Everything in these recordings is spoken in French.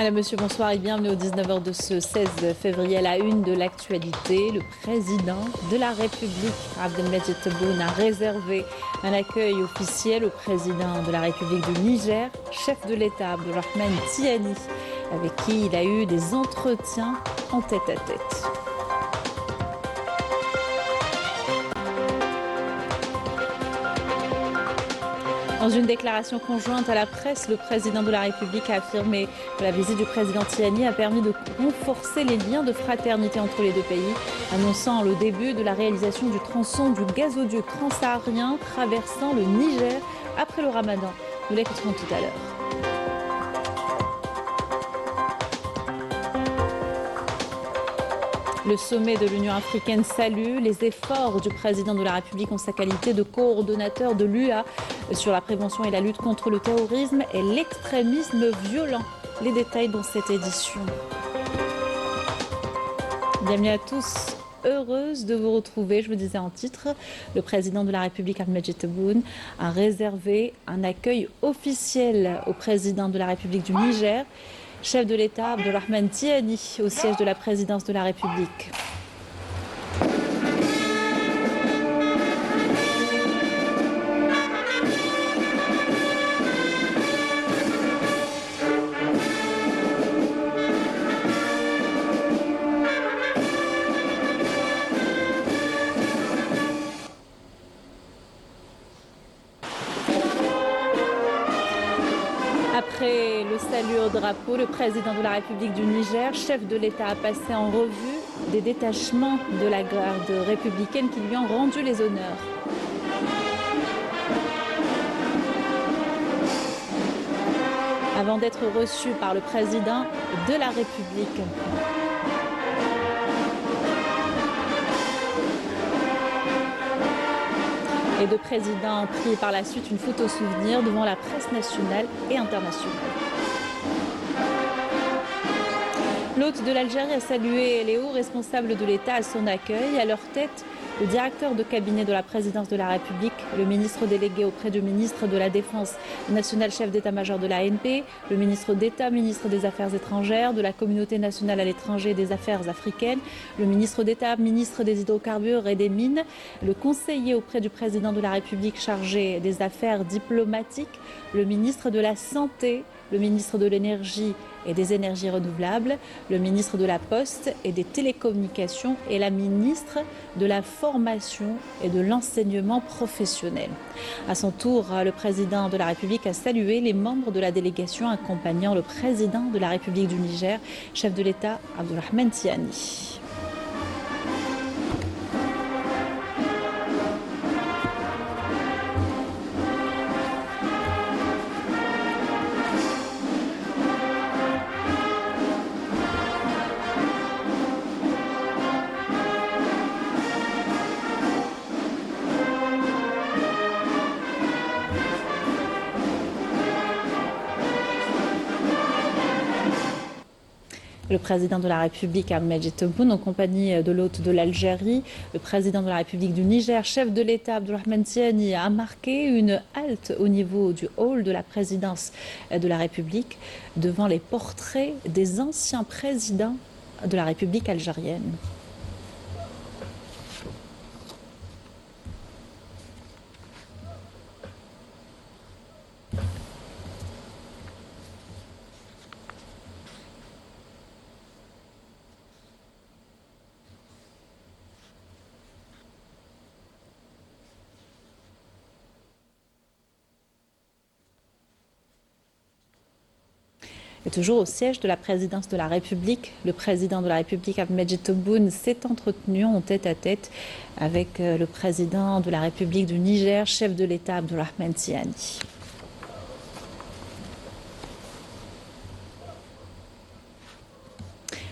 Madame, Monsieur, bonsoir et bienvenue au 19h de ce 16 février à la une de l'actualité. Le président de la République, Abdelmadjid Tebboune, a réservé un accueil officiel au président de la République du Niger, chef de l'État Abdourahmane Tiani, avec qui il a eu des entretiens en tête-à-tête. Dans une déclaration conjointe à la presse, le président de la République a affirmé que la visite du président Tiani a permis de renforcer les liens de fraternité entre les deux pays, annonçant le début de la réalisation du tronçon du gazoduc transsaharien traversant le Niger après le Ramadan. Nous l'écouterons tout à l'heure. Le sommet de l'Union africaine salue les efforts du président de la République en sa qualité de coordonnateur de l'UA sur la prévention et la lutte contre le terrorisme et l'extrémisme violent. Les détails dans cette édition. Bienvenue à tous. Heureuse de vous retrouver, je vous disais en titre, le président de la République, Abdelmadjid Tebboune, a réservé un accueil officiel au président de la République du Niger, chef de l'État Abdourahmane Tiani, au siège de la présidence de la République. Après le salut au drapeau, le président de la République du Niger, chef de l'État, a passé en revue des détachements de la garde républicaine qui lui ont rendu les honneurs. Avant d'être reçu par le président de la République. Les deux présidents ont pris par la suite une photo souvenir devant la presse nationale et internationale. L'hôte de l'Algérie a salué les hauts responsables de l'État à son accueil. À leur tête, le directeur de cabinet de la présidence de la République, le ministre délégué auprès du ministre de la Défense nationale, chef d'état-major de l'ANP, le ministre d'État, ministre des Affaires étrangères, de la communauté nationale à l'étranger et des Affaires africaines, le ministre d'État, ministre des hydrocarbures et des mines, le conseiller auprès du président de la République chargé des affaires diplomatiques, le ministre de la Santé, le ministre de l'Énergie et des énergies renouvelables, le ministre de la Poste et des télécommunications et la ministre de la Formation et de l'enseignement professionnel. À son tour, le président de la République a salué les membres de la délégation accompagnant le président de la République du Niger, chef de l'État Abdourahmane Tiani. Le président de la République, Abdelmadjid Tebboune, en compagnie de l'hôte de l'Algérie, le président de la République du Niger, chef de l'État Abdourahmane Tiani, a marqué une halte au niveau du hall de la présidence de la République devant les portraits des anciens présidents de la République algérienne. Et toujours au siège de la présidence de la République, le président de la République, Abdelmadjid Tebboune, s'est entretenu en tête-à-tête avec le président de la République du Niger, chef de l'État Abdourahmane Tiani.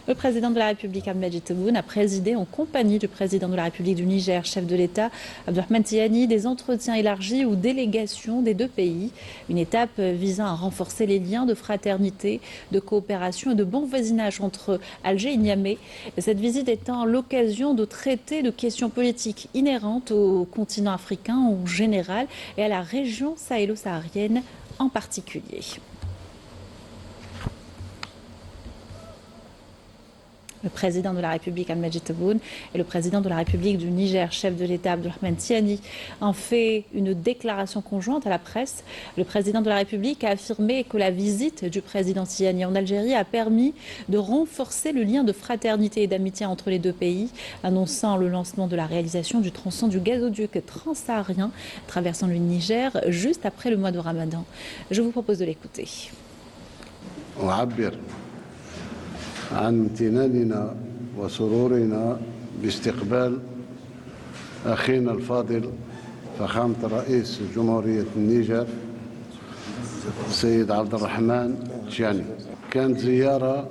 Le président de la République, Abdelmadjid Tebboune, a présidé en compagnie du président de la République du Niger, chef de l'État, Abdourahmane Tiani, des entretiens élargis aux délégations des deux pays. Une étape visant à renforcer les liens de fraternité, de coopération et de bon voisinage entre Alger et Niamey. Cette visite étant l'occasion de traiter de questions politiques inhérentes au continent africain en général et à la région sahélo-saharienne en particulier. Le président de la République, Al-Majid Tebboune, et le président de la République du Niger, chef de l'État, Abdurrahmane Tiani, ont fait une déclaration conjointe à la presse. Le président de la République a affirmé que la visite du président Tiani en Algérie a permis de renforcer le lien de fraternité et d'amitié entre les deux pays, annonçant le lancement de la réalisation du tronçon du gazoduc transsaharien traversant le Niger juste après le mois de Ramadan. Je vous propose de l'écouter. عن امتناننا وسرورنا باستقبال أخينا الفاضل فخامة رئيس جمهورية النيجر السيد عبد الرحمن تشياني. كانت زيارة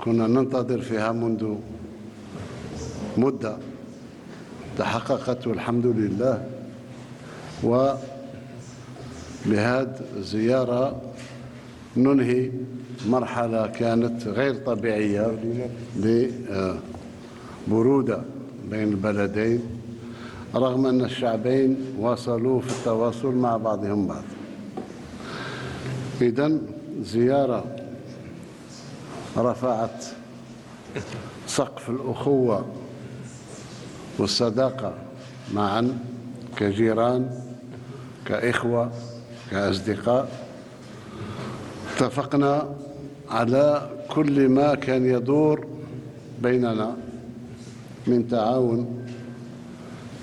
كنا ننتظر فيها منذ مدة تحققت والحمد لله، وبهذه الزيارة ننهي مرحلة كانت غير طبيعية لبرودة بين البلدين، رغم أن الشعبين واصلوا في التواصل مع بعضهم بعض. إذن زيارة رفعت سقف الأخوة والصداقة معا كجيران كإخوة كأصدقاء. اتفقنا على كل ما كان يدور بيننا من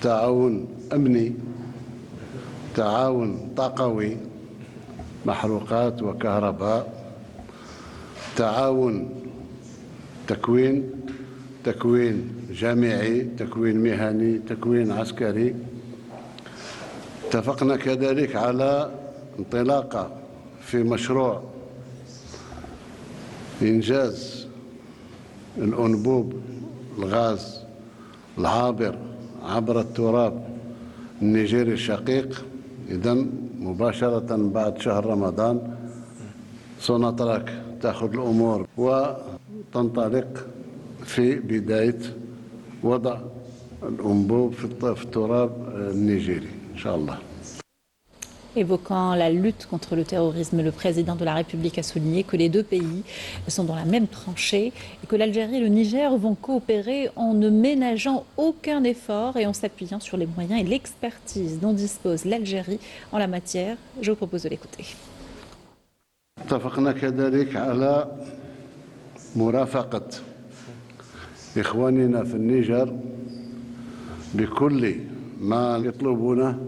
تعاون أمني، تعاون طاقوي، محروقات وكهرباء، تعاون تكوين جامعي، تكوين مهني، تكوين عسكري. اتفقنا كذلك على انطلاقة في مشروع إنجاز الأنبوب الغاز العابر عبر التراب النيجيري الشقيق. إذن مباشرة بعد شهر رمضان سوناتراك تأخذ الأمور وتنطلق في بداية وضع الأنبوب في التراب النيجيري إن شاء الله. Évoquant la lutte contre le terrorisme, le président de la République a souligné que les deux pays sont dans la même tranchée et que l'Algérie et le Niger vont coopérer en ne ménageant aucun effort et en s'appuyant sur les moyens et l'expertise dont dispose l'Algérie en la matière. Je vous propose de l'écouter. اتفقنا كذلك على مرافقة إخواننا في النيجر بكل ما يطلبونه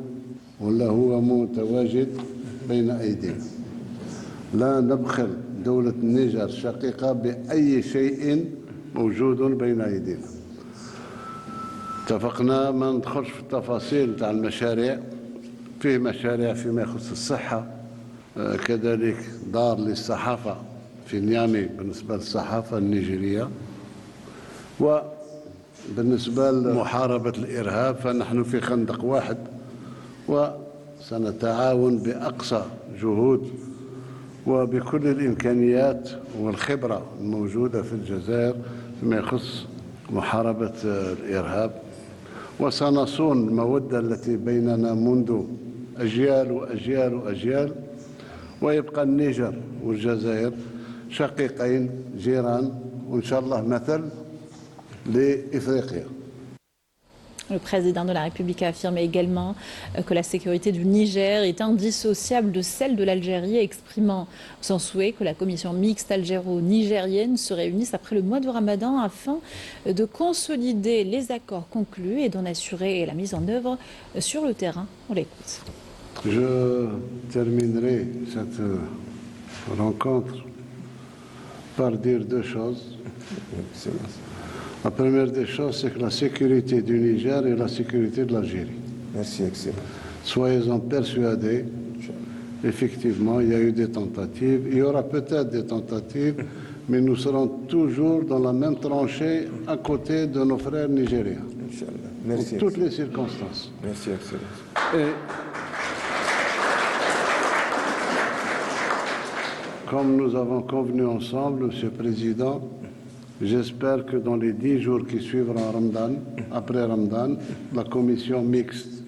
ولا هو متواجد بين أيدينا. لا نبخل دولة النيجر الشقيقة بأي شيء موجود بين أيدينا. اتفقنا ما ندخلش في التفاصيل تاع المشاريع، فيه مشاريع فيما يخص الصحة، كذلك دار للصحافة في نيامي بالنسبة للصحافة النيجيرية، وبالنسبة لمحاربة الإرهاب فنحن في خندق واحد وسنتعاون بأقصى جهود وبكل الإمكانيات والخبرة الموجودة في الجزائر فيما يخص محاربة الإرهاب، وسنصون المودة التي بيننا منذ أجيال وأجيال وأجيال، ويبقى النيجر والجزائر شقيقين جيران وإن شاء الله مثل لإفريقيا. Le président de la République a affirmé également que la sécurité du Niger est indissociable de celle de l'Algérie, exprimant son souhait que la commission mixte algéro-nigérienne se réunisse après le mois de Ramadan afin de consolider les accords conclus et d'en assurer la mise en œuvre sur le terrain. On l'écoute. Je terminerai cette rencontre par dire deux choses. La première des choses, c'est que la sécurité du Niger est la sécurité de l'Algérie. Merci, excellent. Soyez-en persuadés, effectivement, il y a eu des tentatives, il y aura peut-être des tentatives, mais nous serons toujours dans la même tranchée à côté de nos frères nigériens. Merci, dans toutes les circonstances. Merci, excellent. Et comme nous avons convenu ensemble, Monsieur le Président, j'espère que dans les 10 jours qui suivront Ramadan, après Ramadan, la commission mixte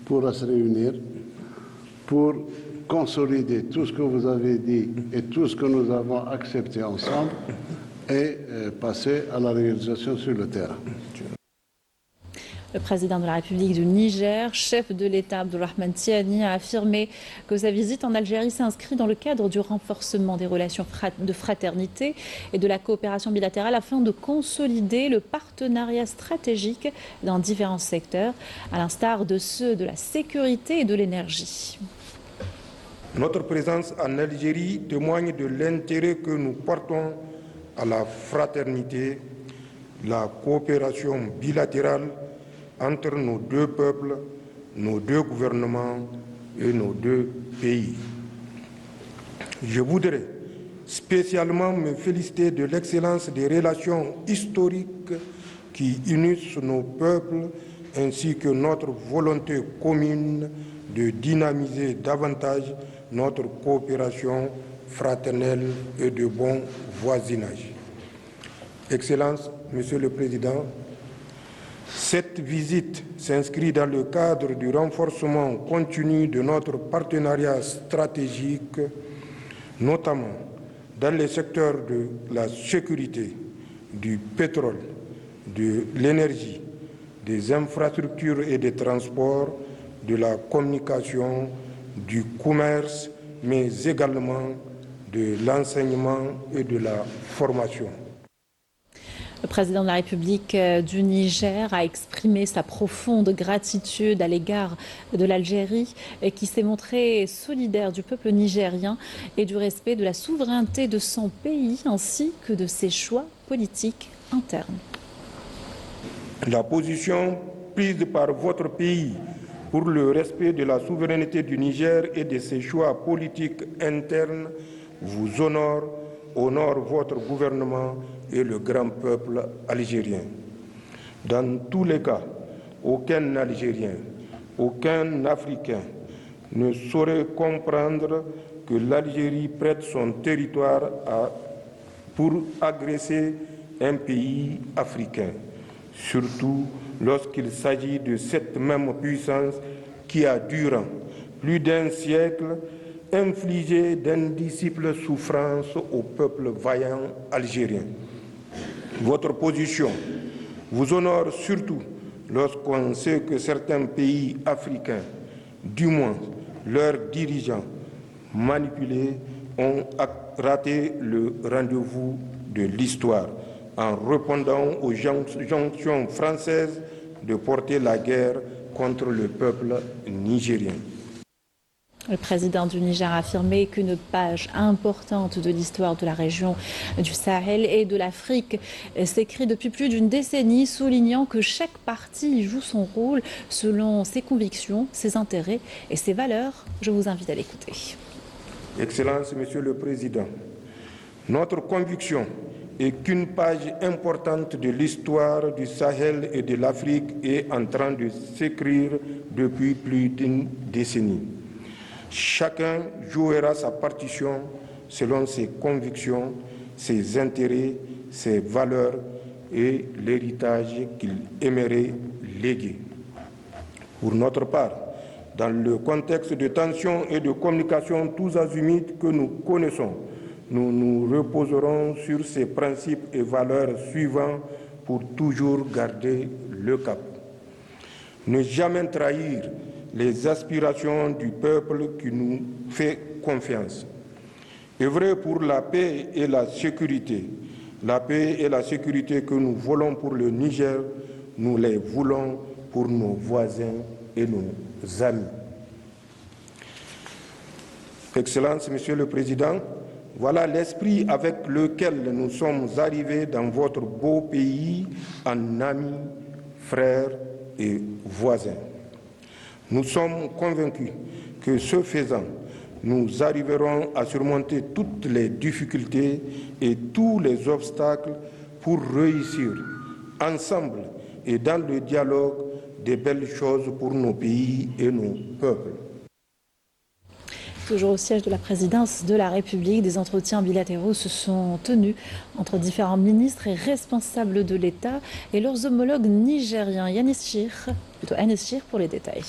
pourra se réunir pour consolider tout ce que vous avez dit et tout ce que nous avons accepté ensemble et passer à la réalisation sur le terrain. Le président de la République du Niger, chef de l'État Abdourahmane Tiani, a affirmé que sa visite en Algérie s'inscrit dans le cadre du renforcement des relations de fraternité et de la coopération bilatérale afin de consolider le partenariat stratégique dans différents secteurs, à l'instar de ceux de la sécurité et de l'énergie. Notre présence en Algérie témoigne de l'intérêt que nous portons à la fraternité, la coopération bilatérale entre nos deux peuples, nos deux gouvernements et nos deux pays. Je voudrais spécialement me féliciter de l'excellence des relations historiques qui unissent nos peuples ainsi que notre volonté commune de dynamiser davantage notre coopération fraternelle et de bon voisinage. Excellences, Monsieur le Président, cette visite s'inscrit dans le cadre du renforcement continu de notre partenariat stratégique, notamment dans les secteurs de la sécurité, du pétrole, de l'énergie, des infrastructures et des transports, de la communication, du commerce, mais également de l'enseignement et de la formation. Le président de la République du Niger a exprimé sa profonde gratitude à l'égard de l'Algérie qui s'est montré solidaire du peuple nigérien et du respect de la souveraineté de son pays ainsi que de ses choix politiques internes. La position prise par votre pays pour le respect de la souveraineté du Niger et de ses choix politiques internes vous honore votre gouvernement et le grand peuple algérien. Dans tous les cas, aucun Algérien, aucun Africain ne saurait comprendre que l'Algérie prête son territoire pour agresser un pays africain, surtout lorsqu'il s'agit de cette même puissance qui a, durant plus d'un siècle, infligé d'indicibles souffrances au peuple vaillant algérien. Votre position vous honore surtout lorsqu'on sait que certains pays africains, du moins leurs dirigeants manipulés, ont raté le rendez-vous de l'histoire en répondant aux injonctions françaises de porter la guerre contre le peuple nigérien. Le président du Niger a affirmé qu'une page importante de l'histoire de la région du Sahel et de l'Afrique s'écrit depuis plus d'une décennie, soulignant que chaque parti joue son rôle selon ses convictions, ses intérêts et ses valeurs. Je vous invite à l'écouter. Excellences, Monsieur le Président, notre conviction est qu'une page importante de l'histoire du Sahel et de l'Afrique est en train de s'écrire depuis plus d'une décennie. Chacun jouera sa partition selon ses convictions, ses intérêts, ses valeurs et l'héritage qu'il aimerait léguer. Pour notre part, dans le contexte de tensions et de communication tous azimuts que nous connaissons, nous nous reposerons sur ces principes et valeurs suivants pour toujours garder le cap. Ne jamais trahir les aspirations du peuple qui nous fait confiance. Œuvrer pour la paix et la sécurité. La paix et la sécurité que nous voulons pour le Niger, nous les voulons pour nos voisins et nos amis. Excellences, Monsieur le Président, voilà l'esprit avec lequel nous sommes arrivés dans votre beau pays en amis, frères et voisins. Nous sommes convaincus que ce faisant, nous arriverons à surmonter toutes les difficultés et tous les obstacles pour réussir ensemble et dans le dialogue des belles choses pour nos pays et nos peuples. Toujours au siège de la présidence de la République, des entretiens bilatéraux se sont tenus entre différents ministres et responsables de l'État et leurs homologues nigériens. Anis Chir pour les détails.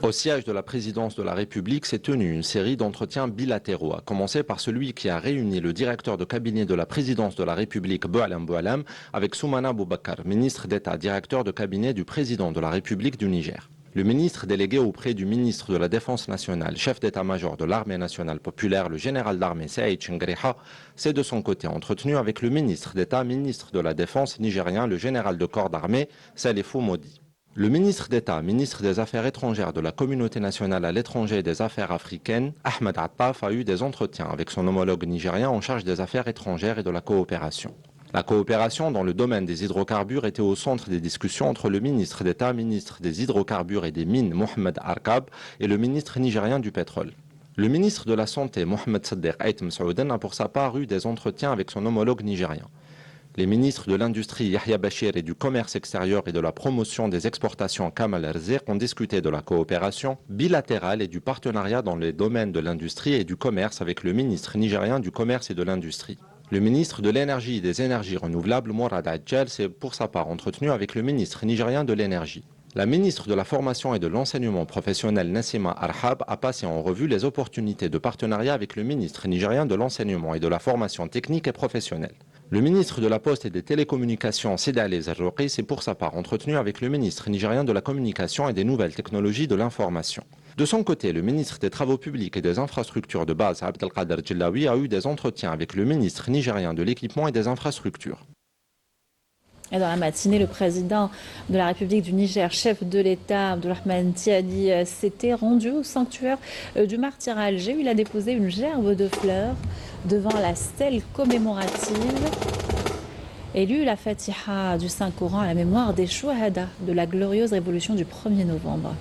Au siège de la présidence de la République s'est tenue une série d'entretiens bilatéraux, à commencer par celui qui a réuni le directeur de cabinet de la présidence de la République, Boualam Boualam, avec Soumana Boubacar, ministre d'État, directeur de cabinet du président de la République du Niger. Le ministre délégué auprès du ministre de la Défense nationale, chef d'état-major de l'armée nationale populaire, le général d'armée Saïd Chingriha, s'est de son côté entretenu avec le ministre d'État, ministre de la Défense nigérien, le général de corps d'armée, Salifou Modi. Le ministre d'État, ministre des Affaires étrangères de la Communauté nationale à l'étranger et des Affaires africaines, Ahmed Attaf, a eu des entretiens avec son homologue nigérien en charge des affaires étrangères et de la coopération. La coopération dans le domaine des hydrocarbures était au centre des discussions entre le ministre d'État, ministre des hydrocarbures et des mines, Mohamed Arkab, et le ministre nigérien du pétrole. Le ministre de la Santé, Mohamed Saddeq Aitem Saoudan, a pour sa part eu des entretiens avec son homologue nigérien. Les ministres de l'Industrie Yahya Bachir et du Commerce extérieur et de la promotion des exportations Kamal Erzir ont discuté de la coopération bilatérale et du partenariat dans les domaines de l'industrie et du commerce avec le ministre nigérien du Commerce et de l'Industrie. Le ministre de l'Énergie et des Énergies renouvelables, Mourad Adjal, s'est pour sa part entretenu avec le ministre nigérien de l'Énergie. La ministre de la Formation et de l'Enseignement professionnel, Nassima Arhab, a passé en revue les opportunités de partenariat avec le ministre nigérien de l'Enseignement et de la Formation technique et professionnelle. Le ministre de la Poste et des Télécommunications, Sidale Zarrouqi, s'est pour sa part entretenu avec le ministre nigérien de la Communication et des Nouvelles Technologies de l'Information. De son côté, le ministre des Travaux publics et des Infrastructures de base, Abdelkader Djillaoui, a eu des entretiens avec le ministre nigérien de l'Équipement et des Infrastructures. Et dans la matinée, le président de la République du Niger, chef de l'État, Abdourahmane Tiani, s'était rendu au sanctuaire du martyr à Alger où il a déposé une gerbe de fleurs devant la stèle commémorative et lu la Fatiha du Saint-Coran à la mémoire des Chouahada de la glorieuse révolution du 1er novembre.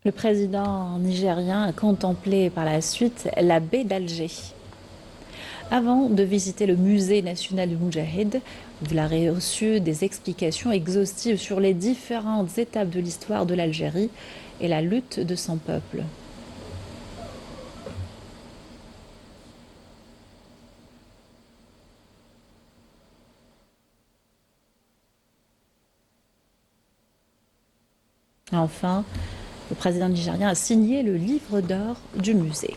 Le président nigérien a contemplé par la suite la baie d'Alger. Avant de visiter le musée national du Moudjahid, vous l'avez reçu des explications exhaustives sur les différentes étapes de l'histoire de l'Algérie et la lutte de son peuple. Enfin, le président nigérien a signé le livre d'or du musée.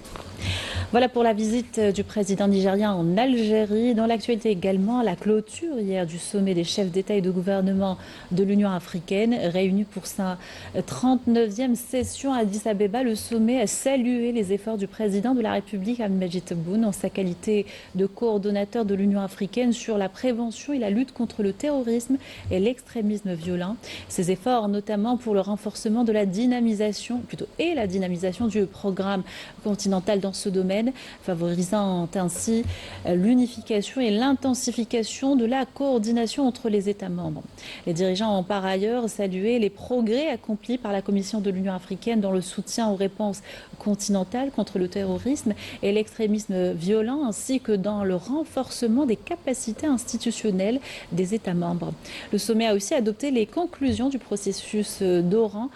Voilà pour la visite du président nigérien en Algérie. Dans l'actualité également, la clôture hier du sommet des chefs d'État et de gouvernement de l'Union africaine, réunis pour sa 39e session à Addis Abeba. Le sommet a salué les efforts du président de la République, Abdelmadjid Tebboune, en sa qualité de coordonnateur de l'Union africaine sur la prévention et la lutte contre le terrorisme et l'extrémisme violent. Ces efforts, notamment pour le renforcement de la dynamisation, la dynamisation du programme continental dans ce domaine, favorisant ainsi l'unification et l'intensification de la coordination entre les États membres. Les dirigeants ont par ailleurs salué les progrès accomplis par la Commission de l'Union africaine dans le soutien aux réponses continentales contre le terrorisme et l'extrémisme violent, ainsi que dans le renforcement des capacités institutionnelles des États membres. Le sommet a aussi adopté les conclusions du processus d'Oran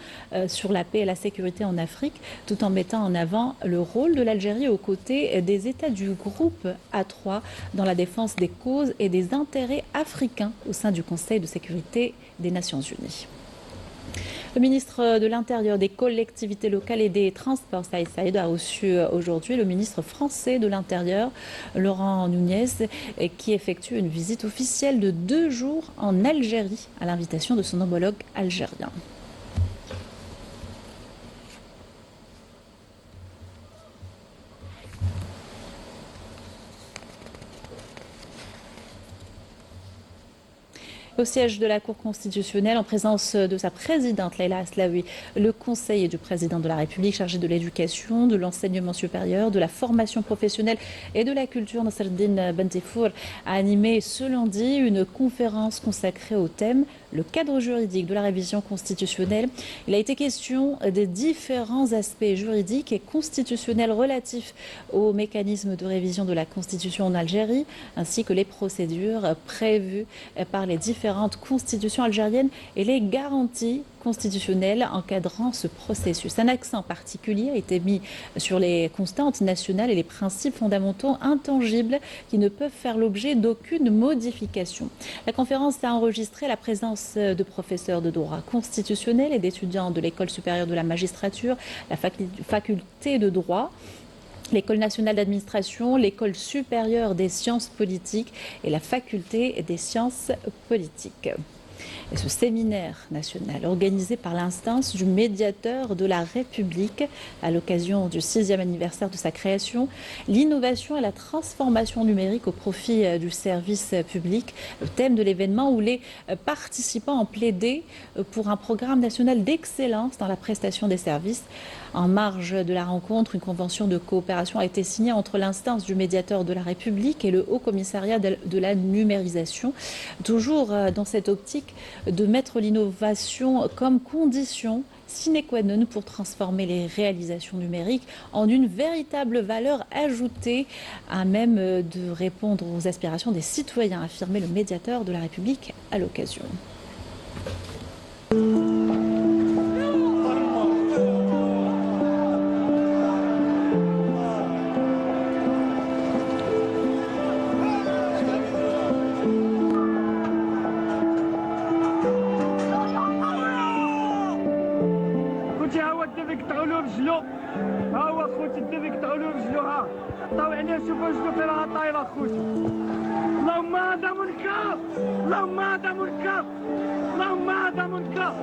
sur la paix et la sécurité en Afrique, tout en mettant en avant le rôle de l'Algérie aux côtés des États du groupe A3 dans la défense des causes et des intérêts africains au sein du Conseil de sécurité des Nations Unies. Le ministre de l'Intérieur, des collectivités locales et des Transports, Saïd Saïd, a reçu aujourd'hui le ministre français de l'Intérieur, Laurent Nunez, qui effectue une visite officielle de 2 jours en Algérie à l'invitation de son homologue algérien. Au siège de la Cour constitutionnelle, en présence de sa présidente Leïla Aslaoui, le conseiller du président de la République chargé de l'éducation, de l'enseignement supérieur, de la formation professionnelle et de la culture, Nasreddine Bentefour, a animé ce lundi une conférence consacrée au thème « Le cadre juridique de la révision constitutionnelle ». Il a été question des différents aspects juridiques et constitutionnels relatifs aux mécanismes de révision de la Constitution en Algérie, ainsi que les procédures prévues par les différentes constitutions algériennes et les garanties constitutionnelles encadrant ce processus. Un accent particulier a été mis sur les constantes nationales et les principes fondamentaux intangibles qui ne peuvent faire l'objet d'aucune modification. La conférence a enregistré la présence de professeurs de droit constitutionnel et d'étudiants de l'École supérieure de la magistrature, la faculté de droit, l'École nationale d'administration, l'École supérieure des sciences politiques et la faculté des sciences politiques. Et ce séminaire national organisé par l'instance du médiateur de la République à l'occasion du 6e anniversaire de sa création, l'innovation et la transformation numérique au profit du service public, le thème de l'événement où les participants ont plaidé pour un programme national d'excellence dans la prestation des services. En marge de la rencontre, une convention de coopération a été signée entre l'instance du médiateur de la République et le Haut Commissariat de la numérisation, toujours dans cette optique de mettre l'innovation comme condition sine qua non pour transformer les réalisations numériques en une véritable valeur ajoutée à même de répondre aux aspirations des citoyens, a affirmé le médiateur de la République à l'occasion. ها هو خوتي الدبي قطعوا له رجلو ها عطاو عليه شوفوا رجلو فين راه طايله خوتي اللهم هذا منكر اللهم هذا منكر اللهم هذا منكر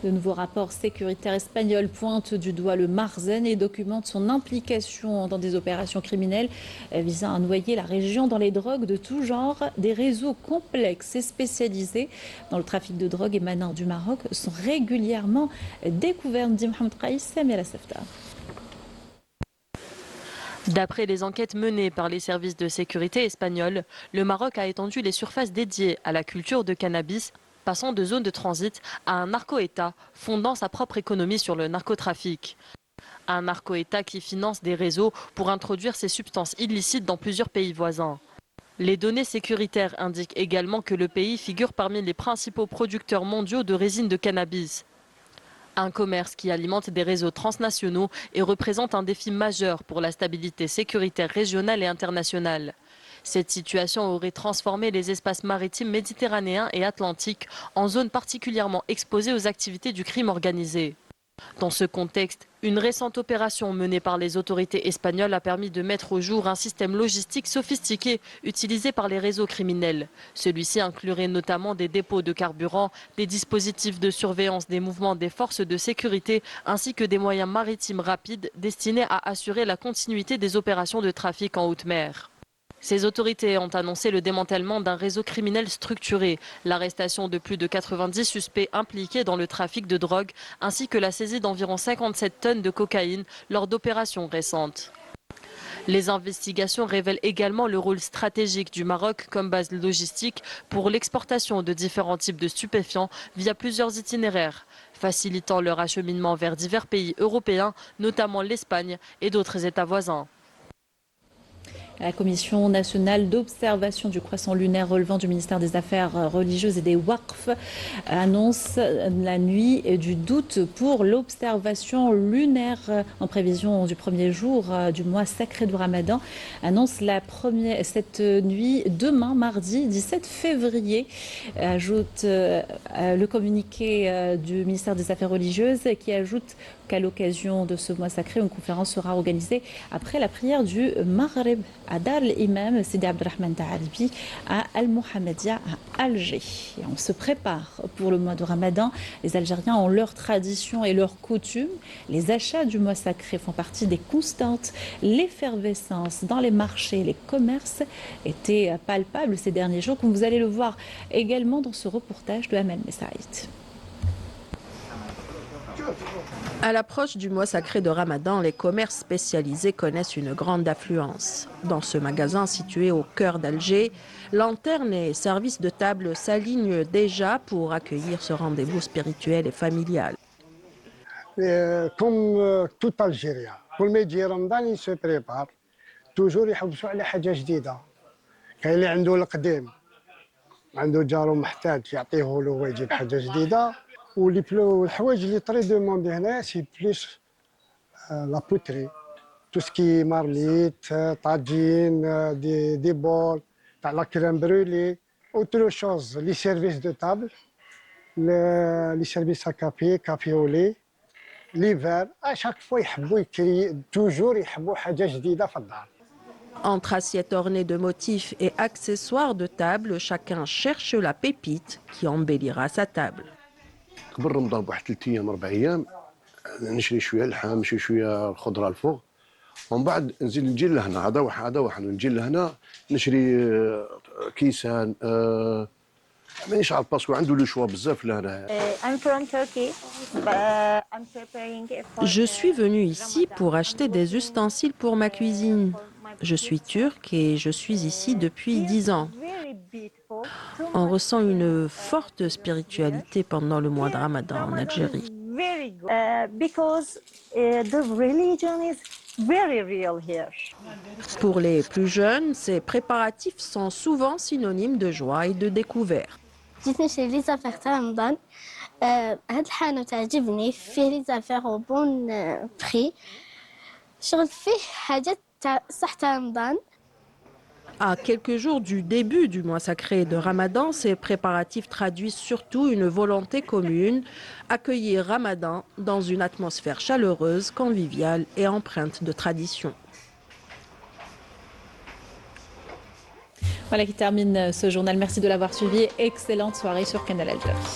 Le nouveau rapport sécuritaire espagnol pointe du doigt le Marzen et documente son implication dans des opérations criminelles visant à noyer la région dans les drogues de tout genre. Des réseaux complexes et spécialisés dans le trafic de drogue émanant du Maroc sont régulièrement découverts. Mohamed Qaïs, Samira Sefta. D'après les enquêtes menées par les services de sécurité espagnols, le Maroc a étendu les surfaces dédiées à la culture de cannabis, passant de zone de transit à un narco-État fondant sa propre économie sur le narcotrafic. Un narco-État qui finance des réseaux pour introduire ces substances illicites dans plusieurs pays voisins. Les données sécuritaires indiquent également que le pays figure parmi les principaux producteurs mondiaux de résine de cannabis. Un commerce qui alimente des réseaux transnationaux et représente un défi majeur pour la stabilité sécuritaire régionale et internationale. Cette situation aurait transformé les espaces maritimes méditerranéens et atlantiques en zones particulièrement exposées aux activités du crime organisé. Dans ce contexte, une récente opération menée par les autorités espagnoles a permis de mettre au jour un système logistique sophistiqué utilisé par les réseaux criminels. Celui-ci inclurait notamment des dépôts de carburant, des dispositifs de surveillance des mouvements des forces de sécurité ainsi que des moyens maritimes rapides destinés à assurer la continuité des opérations de trafic en haute mer. Ces autorités ont annoncé le démantèlement d'un réseau criminel structuré, l'arrestation de plus de 90 suspects impliqués dans le trafic de drogue, ainsi que la saisie d'environ 57 tonnes de cocaïne lors d'opérations récentes. Les investigations révèlent également le rôle stratégique du Maroc comme base logistique pour l'exportation de différents types de stupéfiants via plusieurs itinéraires, facilitant leur acheminement vers divers pays européens, notamment l'Espagne et d'autres États voisins. La Commission nationale d'observation du croissant lunaire relevant du ministère des Affaires religieuses et des Waqf annonce la nuit du doute pour l'observation lunaire en prévision du premier jour du mois sacré du Ramadan. Annonce cette nuit demain, mardi 17 février, ajoute le communiqué du ministère des Affaires religieuses qui ajoute qu'à l'occasion de ce mois sacré, une conférence sera organisée après la prière du Maghrib à Dar al-Imam Sidi Abdelrahman Ta'alibi à Al-Mohammedia à Alger. Et on se prépare pour le mois de Ramadan. Les Algériens ont leurs traditions et leurs coutumes. Les achats du mois sacré font partie des constantes. L'effervescence dans les marchés, les commerces était palpable ces derniers jours, comme vous allez le voir également dans ce reportage de Amel Messaïd. À l'approche du mois sacré de Ramadan, les commerces spécialisés connaissent une grande affluence. Dans ce magasin situé au cœur d'Alger, lanternes et services de table s'alignent déjà pour accueillir ce rendez-vous spirituel et familial. Comme tout Algérien, pour le médias Ramadan, il se prépare. Toujours يحوسوا على حاجة جديدة. كاين اللي عنده القديم، عنده جارو محتاج يعطيه له هو يجيب حاجة جديدة. والحوايج اللي طري دوموندي هنا سي بليس لا بوتري تو سكي مارميت طاجين دي بول تاع لا كريم برولي اوتر شوز لي سيرفيس دو تابل لي سيرفيس كافي اولي لي فير اشاك فوا يحبوا يكري توجور يحبوا حاجه جديده في الدار. Entre assiettes ornées de motifs et accessoires de table, chacun cherche la pépite qui embellira sa table. قبل رمضان بواحد 3 ايام 4 ايام نشري شويه اللحم نشري شويه الخضره الفوق ومن بعد نزيد نجي لهنا هذا واحد نجي لهنا نشري كيسان مانيش عارف باسكو عنده لو شوا بزاف لهنا. Je suis venue ici pour acheter des ustensiles pour ma cuisine. Je suis turque et je suis ici depuis 10 ans. On ressent une forte spiritualité pendant le mois de Ramadan en Algérie. Pour les plus jeunes, ces préparatifs sont souvent synonymes de joie et de découverte. جيت نشري لي زافير تاع رمضان هاد الحانوت تعجبني فيه لي زافير او بون بري شغل فيه حاجات تاع صح تاع رمضان. À quelques jours du début du mois sacré de Ramadan, ces préparatifs traduisent surtout une volonté commune, accueillir Ramadan dans une atmosphère chaleureuse, conviviale et empreinte de tradition. Voilà qui termine ce journal. Merci de l'avoir suivi. Excellente soirée sur Canal Algérie.